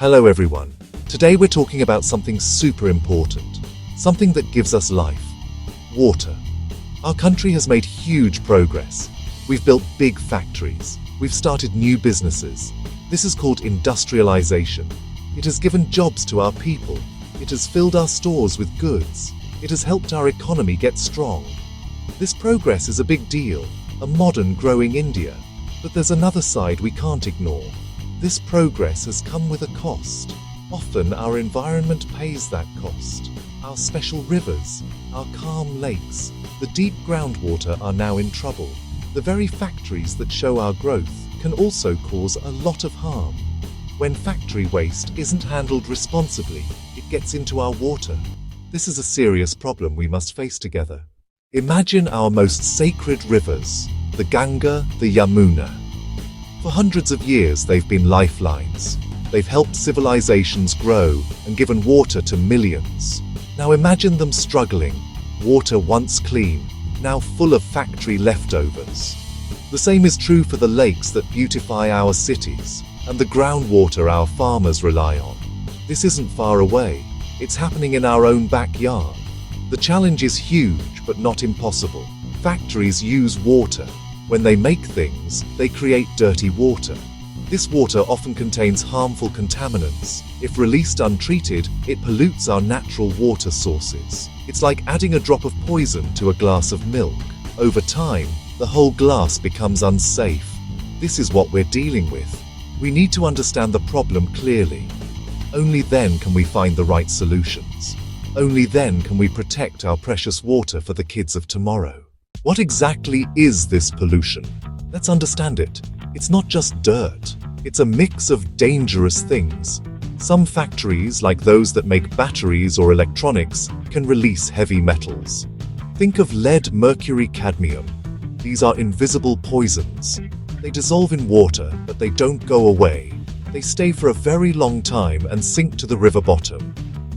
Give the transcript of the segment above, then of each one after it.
Hello everyone. Today we're talking about something super important, something that gives us life. Water. Our country has made huge progress. We've built big factories. We've started new businesses. This is called industrialization. It has given jobs to our people. It has filled our stores with goods. It has helped our economy get strong. This progress is a big deal, a modern, growing India. But there's another side we can't ignore. This progress has come with a cost. Often our environment pays that cost. Our special rivers, our calm lakes, the deep groundwater are now in trouble. The very factories that show our growth can also cause a lot of harm. When factory waste isn't handled responsibly, it gets into our water. This is a serious problem we must face together. Imagine our most sacred rivers, the Ganga, the Yamuna. For hundreds of years they've been lifelines. They've helped civilizations grow and given water to millions. Now imagine them struggling, water once clean, now full of factory leftovers. The same is true for the lakes that beautify our cities and the groundwater our farmers rely on. This isn't far away. It's happening in our own backyard. The challenge is huge but not impossible. Factories use water. When they make things, they create dirty water. This water often contains harmful contaminants. If released untreated, it pollutes our natural water sources. It's like adding a drop of poison to a glass of milk. Over time, the whole glass becomes unsafe. This is what we're dealing with. We need to understand the problem clearly. Only then can we find the right solutions. Only then can we protect our precious water for the kids of tomorrow. What exactly is this pollution? Let's understand it. It's not just dirt. It's a mix of dangerous things. Some factories, like those that make batteries or electronics, can release heavy metals. Think of lead, mercury, cadmium. These are invisible poisons. They dissolve in water, but they don't go away. They stay for a very long time and sink to the river bottom.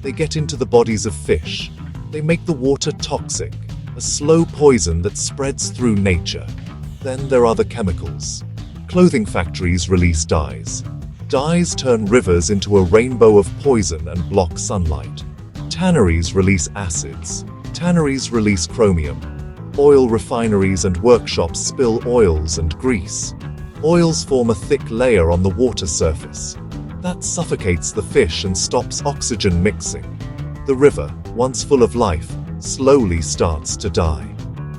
They get into the bodies of fish. They make the water toxic. A slow poison that spreads through nature. Then there are the chemicals. Clothing factories release dyes. Dyes turn rivers into a rainbow of poison and block sunlight. Tanneries release acids. Tanneries release chromium. Oil refineries and workshops spill oils and grease. Oils form a thick layer on the water surface. That suffocates the fish and stops oxygen mixing. The river, once full of life, slowly starts to die.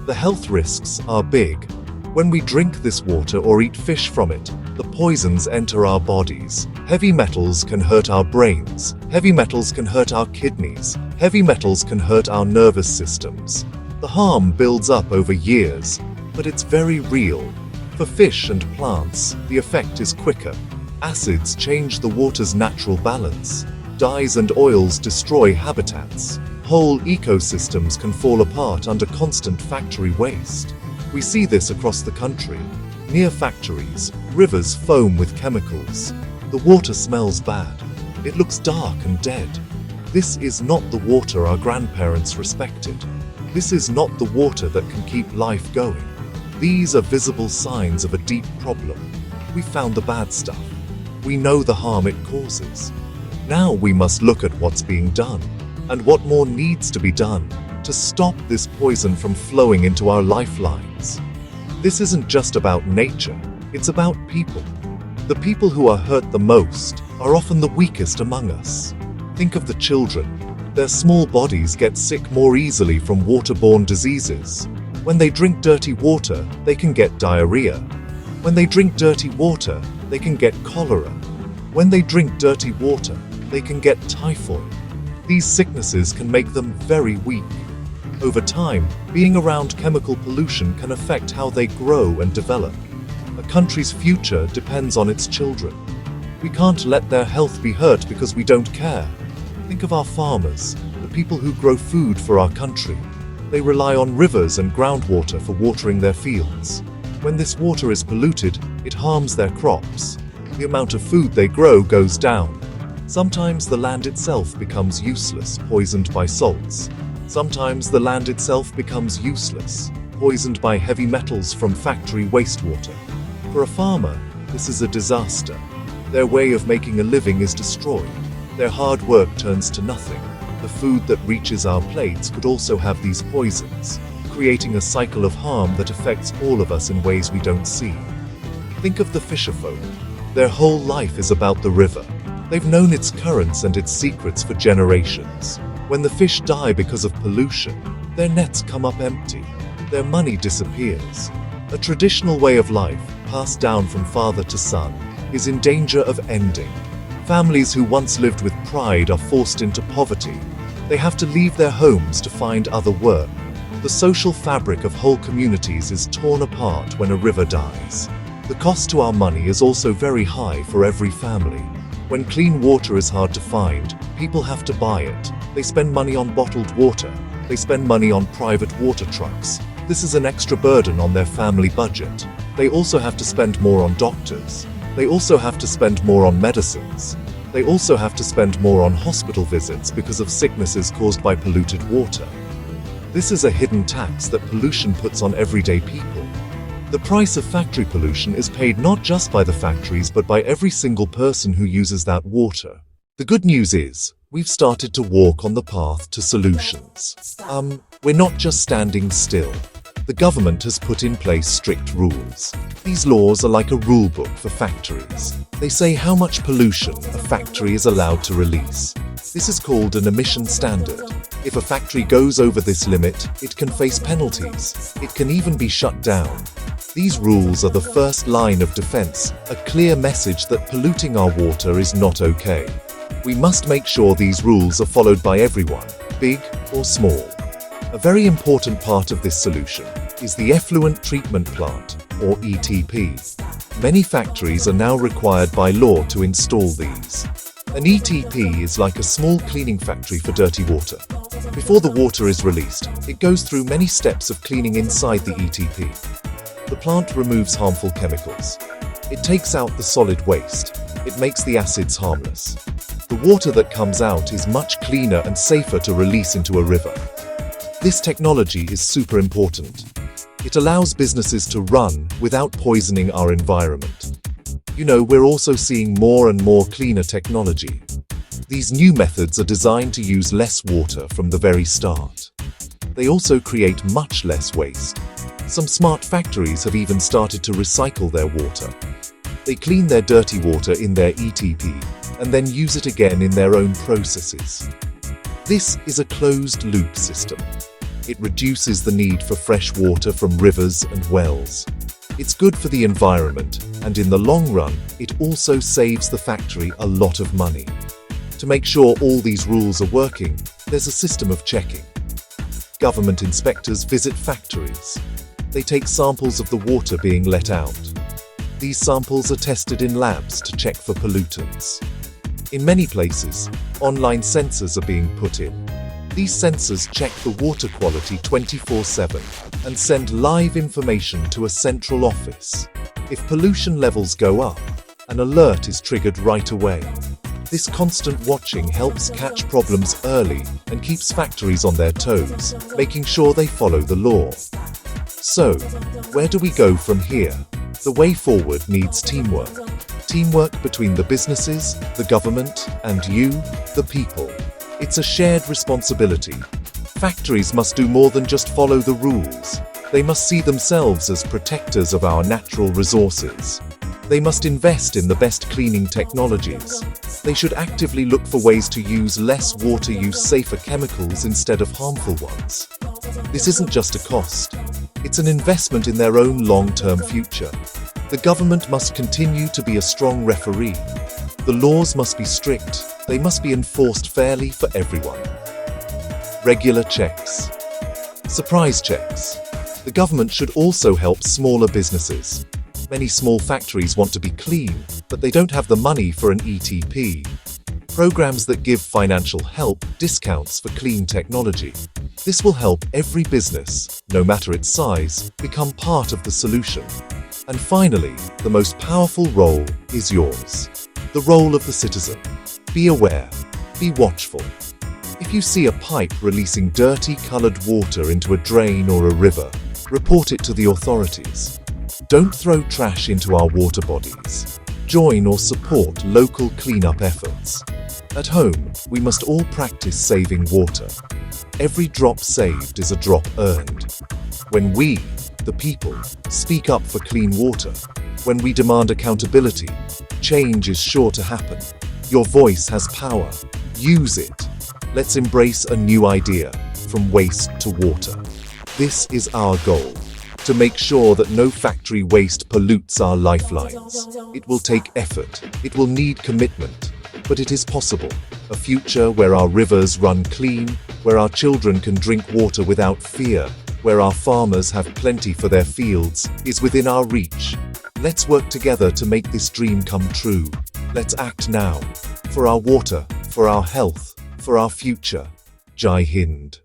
The health risks are big. When we drink this water or eat fish from it, the poisons enter our bodies. Heavy metals can hurt our brains. Heavy metals can hurt our kidneys. Heavy metals can hurt our nervous systems. The harm builds up over years, but it's very real. For fish and plants, the effect is quicker. Acids change the water's natural balance. Dyes and oils destroy habitats. Whole ecosystems can fall apart under constant factory waste. We see this across the country. Near factories, rivers foam with chemicals. The water smells bad. It looks dark and dead. This is not the water our grandparents respected. This is not the water that can keep life going. These are visible signs of a deep problem. We found the bad stuff. We know the harm it causes. Now we must look at what's being done. And what more needs to be done to stop this poison from flowing into our lifelines. This isn't just about nature, it's about people. The people who are hurt the most are often the weakest among us. Think of the children. Their small bodies get sick more easily from waterborne diseases. When they drink dirty water, they can get diarrhea. When they drink dirty water, they can get cholera. When they drink dirty water, they can get typhoid. These sicknesses can make them very weak. Over time, being around chemical pollution can affect how they grow and develop. A country's future depends on its children. We can't let their health be hurt because we don't care. Think of our farmers, the people who grow food for our country. They rely on rivers and groundwater for watering their fields. When this water is polluted, it harms their crops. The amount of food they grow goes down. Sometimes the land itself becomes useless, poisoned by salts. Sometimes the land itself becomes useless, poisoned by heavy metals from factory wastewater. For a farmer, this is a disaster. Their way of making a living is destroyed. Their hard work turns to nothing. The food that reaches our plates could also have these poisons, creating a cycle of harm that affects all of us in ways we don't see. Think of the fisherfolk. Their whole life is about the river. They've known its currents and its secrets for generations. When the fish die because of pollution, their nets come up empty. Their money disappears. A traditional way of life, passed down from father to son, is in danger of ending. Families who once lived with pride are forced into poverty. They have to leave their homes to find other work. The social fabric of whole communities is torn apart when a river dies. The cost to our money is also very high for every family. When clean water is hard to find, people have to buy it. They spend money on bottled water. They spend money on private water trucks. This is an extra burden on their family budget. They also have to spend more on doctors. They also have to spend more on medicines. They also have to spend more on hospital visits because of sicknesses caused by polluted water. This is a hidden tax that pollution puts on everyday people. The price of factory pollution is paid not just by the factories but by every single person who uses that water. The good news is, we've started to walk on the path to solutions. We're not just standing still. The government has put in place strict rules. These laws are like a rule book for factories. They say how much pollution a factory is allowed to release. This is called an emission standard. If a factory goes over this limit, it can face penalties. It can even be shut down. These rules are the first line of defense, a clear message that polluting our water is not okay. We must make sure these rules are followed by everyone, big or small. A very important part of this solution is the effluent treatment plant, or ETP. Many factories are now required by law to install these. An ETP is like a small cleaning factory for dirty water. Before the water is released, it goes through many steps of cleaning inside the ETP. The plant removes harmful chemicals. It takes out the solid waste. It makes the acids harmless. The water that comes out is much cleaner and safer to release into a river. This technology is super important. It allows businesses to run without poisoning our environment. You know, we're also seeing more and more cleaner technology. These new methods are designed to use less water from the very start. They also create much less waste. Some smart factories have even started to recycle their water. They clean their dirty water in their ETP and then use it again in their own processes. This is a closed-loop system. It reduces the need for fresh water from rivers and wells. It's good for the environment, and in the long run, it also saves the factory a lot of money. To make sure all these rules are working, there's a system of checking. Government inspectors visit factories. They take samples of the water being let out. These samples are tested in labs to check for pollutants. In many places, online sensors are being put in. These sensors check the water quality 24/7 and send live information to a central office. If pollution levels go up, an alert is triggered right away. This constant watching helps catch problems early and keeps factories on their toes, making sure they follow the law. So, where do we go from here? The way forward needs teamwork. Teamwork between the businesses, the government, and you, the people. It's a shared responsibility. Factories must do more than just follow the rules. They must see themselves as protectors of our natural resources. They must invest in the best cleaning technologies. They should actively look for ways to use less water, use safer chemicals instead of harmful ones. This isn't just a cost. It's an investment in their own long-term future. The government must continue to be a strong referee. The laws must be strict. They must be enforced fairly for everyone. Regular checks. Surprise checks. The government should also help smaller businesses. Many small factories want to be clean, but they don't have the money for an ETP. Programs that give financial help, discounts for clean technology. This will help every business, no matter its size, become part of the solution. And finally, the most powerful role is yours. The role of the citizen. Be aware. Be watchful. If you see a pipe releasing dirty colored water into a drain or a river, report it to the authorities. Don't throw trash into our water bodies. join or support local cleanup efforts. At home, we must all practice saving water. Every drop saved is a drop earned. When we, the people, speak up for clean water, when we demand accountability, change is sure to happen. Your voice has power. Use it. Let's embrace a new idea, from waste to water. This is our goal, to make sure that no factory waste pollutes our lifelines. It will take effort, it will need commitment, but it is possible. A future where our rivers run clean, where our children can drink water without fear, where our farmers have plenty for their fields, is within our reach. Let's work together to make this dream come true. Let's act now. For our water, for our health, for our future. Jai Hind.